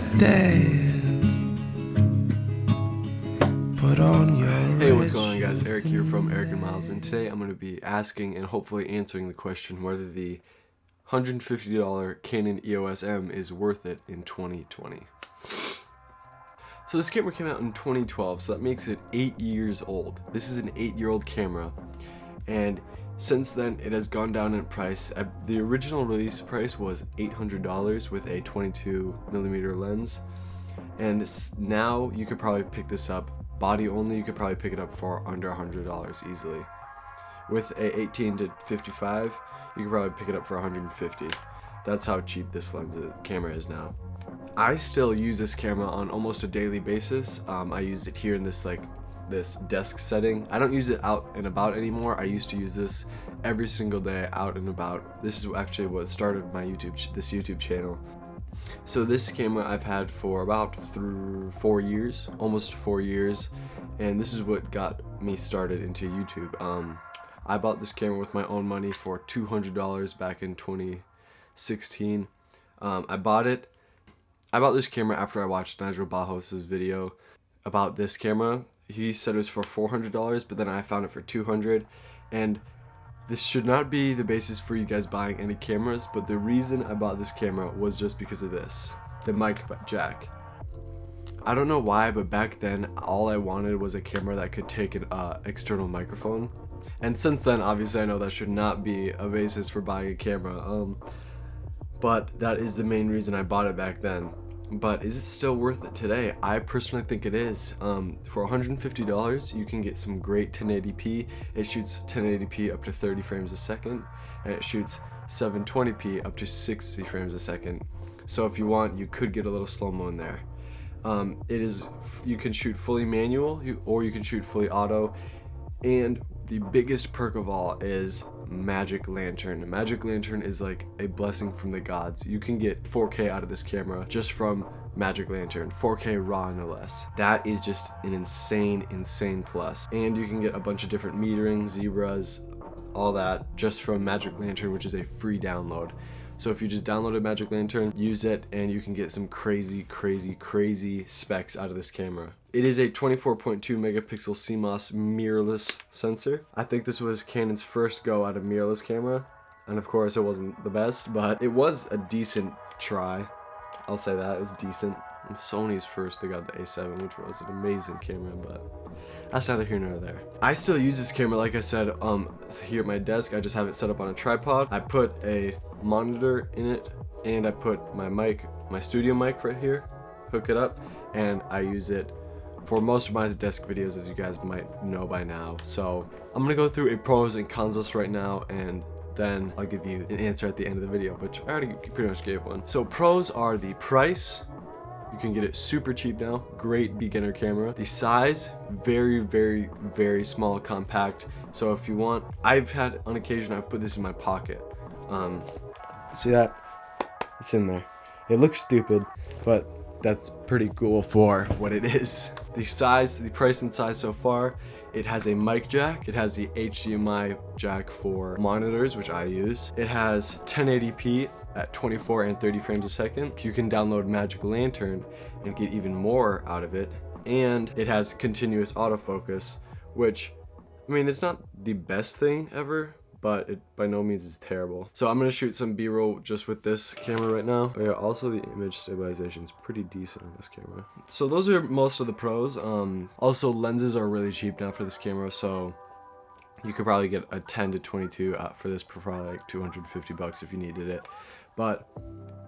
last dance. Put on your Hey, what's going on, guys? Eric here from Eric and Myles, and today I'm going to be asking and hopefully answering the question whether the $150 Canon EOS M is worth it in 2020. So this camera came out in 2012, so that makes it 8 years old. This is an 8-year-old camera, and since then it has gone down in price. The original release price was $800 with a 22mm lens, and now you could probably pick this up body only. You could probably pick it up for under $100 easily. With a 18 to 55, you could probably pick it up for $150. That's how cheap this camera is now. I still use this camera on almost a daily basis. I use it here in this desk setting. I don't use it out and about anymore. I used to use this every single day out and about. This is actually what started my this YouTube channel. So this camera I've had for about 4 years, almost 4 years, and this is what got me started into YouTube. I bought this camera with my own money for $200 back in 2016. I bought this camera after I watched Nigel Bajos' video about this camera. He said it was for $400, but then I found it for $200, and this should not be the basis for you guys buying any cameras, but the reason I bought this camera was just because of this, the mic jack. I don't know why, but back then all I wanted was a camera that could take an external microphone, and since then obviously I know that should not be a basis for buying a camera, but that is the main reason I bought it back then. But is it still worth it today? I personally think it is. For $150, you can get some great 1080p. It shoots 1080p up to 30 frames a second, and it shoots 720p up to 60 frames a second. So if you want, you could get a little slow-mo in there. You can shoot fully manual, or you can shoot fully auto, and the biggest perk of all is Magic Lantern. Magic Lantern is like a blessing from the gods. You can get 4K out of this camera just from Magic Lantern, 4K raw no less. That is just an insane plus. And you can get a bunch of different metering, zebras, all that just from Magic Lantern, which is a free download. So if you just downloaded Magic Lantern, use it, and you can get some crazy specs out of this camera. It is a 24.2 megapixel CMOS mirrorless sensor. I think this was Canon's first go at a mirrorless camera, and of course it wasn't the best, but it was a decent try. I'll say that, it was decent. And Sony's first, they got the A7, which was an amazing camera, but that's neither here nor there. I still use this camera, like I said, here at my desk. I just have it set up on a tripod. I put a monitor in it, and I put my mic, my studio mic right here, hook it up, and I use it for most of my desk videos, as you guys might know by now. So I'm gonna go through a pros and cons list right now, and then I'll give you an answer at the end of the video, which I already pretty much gave one. So pros are the price. You can get it super cheap now. Great beginner camera. The size, very small, compact. So if you want, I've had on occasion, I've put this in my pocket. See that? It's in there. It looks stupid, but that's pretty cool for what it is. The size, the price and size so far, it has a mic jack. It has the HDMI jack for monitors, which I use. It has 1080p at 24 and 30 frames a second. You can download Magic Lantern and get even more out of it. And it has continuous autofocus, which, I mean, it's not the best thing ever, but it by no means is terrible. So I'm gonna shoot some B-roll just with this camera right now. Oh yeah, also the image stabilization is pretty decent on this camera. So those are most of the pros. Also lenses are really cheap now for this camera, so you could probably get a 10 to 22 for this for probably like 250 bucks if you needed it. But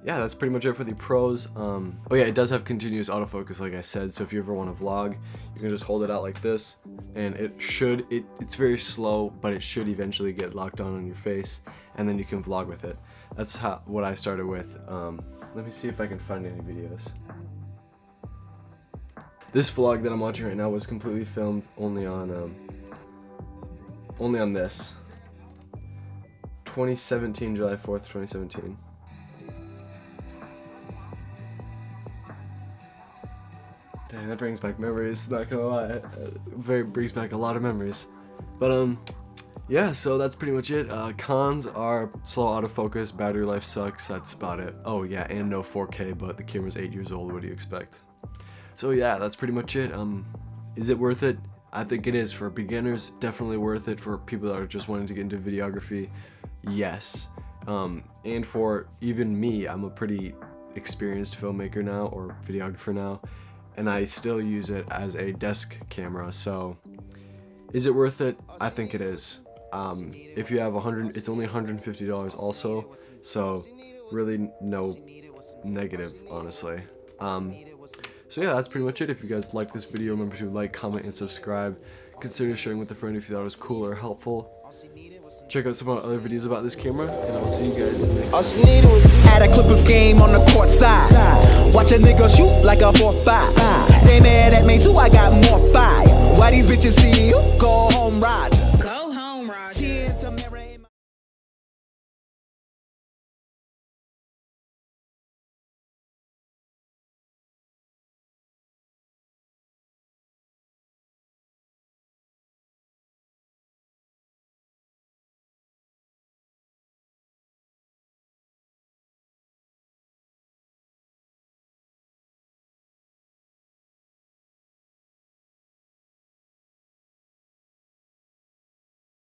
yeah, that's pretty much it for the pros. Oh yeah, it does have continuous autofocus, like I said, so if you ever want to vlog, you can just hold it out like this, and it's very slow, but it should eventually get locked on your face, and then you can vlog with it. That's what I started with. Let me see if I can find any videos. This vlog that I'm watching right now was completely filmed only on this. 2017, July 4th, 2017. Dang, that brings back memories, not gonna lie. Brings back a lot of memories. But yeah, so that's pretty much it. Cons are slow autofocus, battery life sucks, that's about it. Oh yeah, and no 4K, but the camera's 8 years old, what do you expect? So yeah, that's pretty much it. Is it worth it? I think it is. For beginners, definitely worth it. For people that are just wanting to get into videography, yes. And for even me, I'm a pretty experienced filmmaker now, or videographer now, and I still use it as a desk camera, so is it worth it? I think it is. If you have it's only $150 also, so really no negative, honestly. So yeah, that's pretty much it. If you guys liked this video, remember to like, comment, and subscribe. Consider sharing with a friend if you thought it was cool or helpful. Check out some other videos about this camera, and I'll see you guys in the next All she needed was at a Clippers game on the court side. Watch a nigga shoot like a 4-5. They mad at me too, I got more fire. Why these bitches see you? Go home ride.